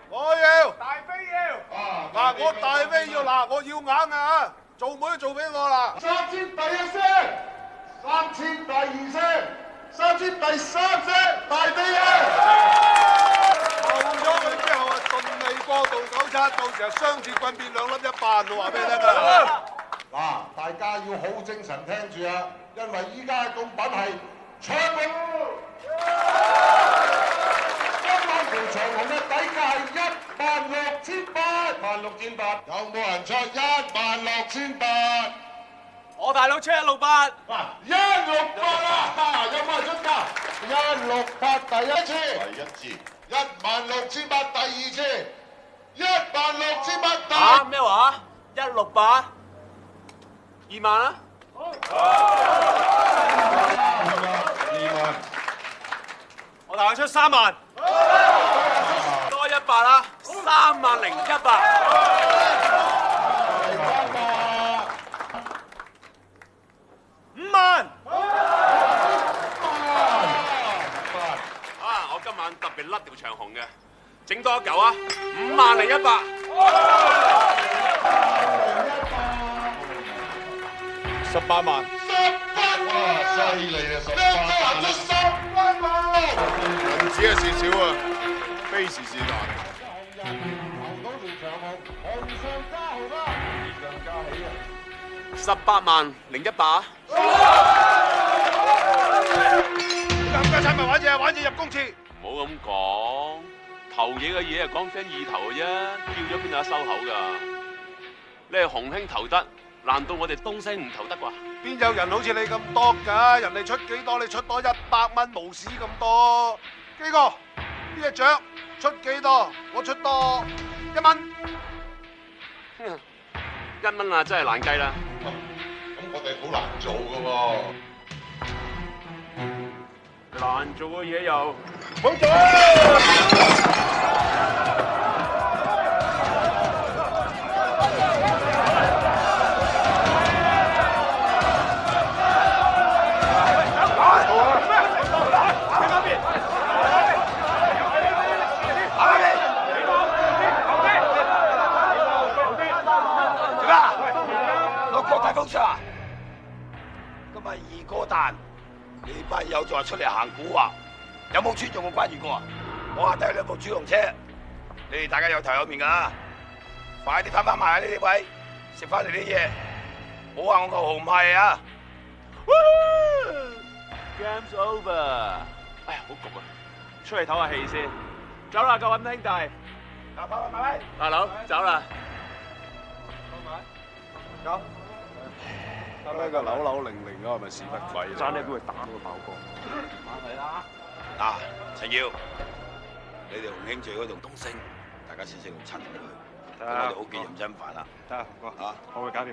我要大飛要嗱，我大飛要嗱，我要硬啊！做妹都做俾我啦！3千第一聲，3千第二聲，3千第三聲，大飛啊！後咗佢之後啊，順利過渡97，到時候雙節棍變2粒1瓣，我話俾你聽啊！嗱，大家要好精神聽住啊，因為依家嘅貢品係長龍。條長龍嘅底價係16800，16800，有冇人出16800？我大佬出168，嗱168啊！有冇人出價168第一次？第一次16800第二次16800第。啊咩話？168，2萬啊！2萬，我大佬出3萬。多100啦，30100。5萬。我今晚特別甩條長紅嘅，整多一嚿啊，50100。18萬。哇！犀利啊！18萬，銀紙啊蝕少啊，非時是難。180100。冚家鏟咪玩嘢，玩嘢入公廁。唔好咁講，投嘢嘅嘢係講聲意頭嘅啫，叫咗邊有得收口㗎？你係洪興投得，難道我哋東星唔投得啩？邊有人好似你咁多㗎？人哋出幾多，你出多100蚊，無屎咁多。基哥，呢隻雀出幾多？我出多1蚊。1蚊啊，真係難計啦。咁我哋好難做㗎喎。難做嘅嘢又冇做。今日2個蛋，你班友就話出嚟行古惑，有冇尊重過關二哥啊？我下低有2部專用車，你哋大家有頭有面㗎，快啲翻埋呢啲位，食翻嚟啲嘢，唔好話我個豪唔係啊 Game's over。哎呀，好焗啊，出嚟唞下氣先。走啦，各位兄弟。拜。大佬，走啦。走。啱啱個扭扭零零嗰係咪屎忽鬼？爭啲俾佢打到爆光。翻嚟啦！嗱，陳耀，你哋洪興聚嗰棟東星，大家先6-7去，咁我哋好見認真飯啦。得，哥，啊，我會搞掂。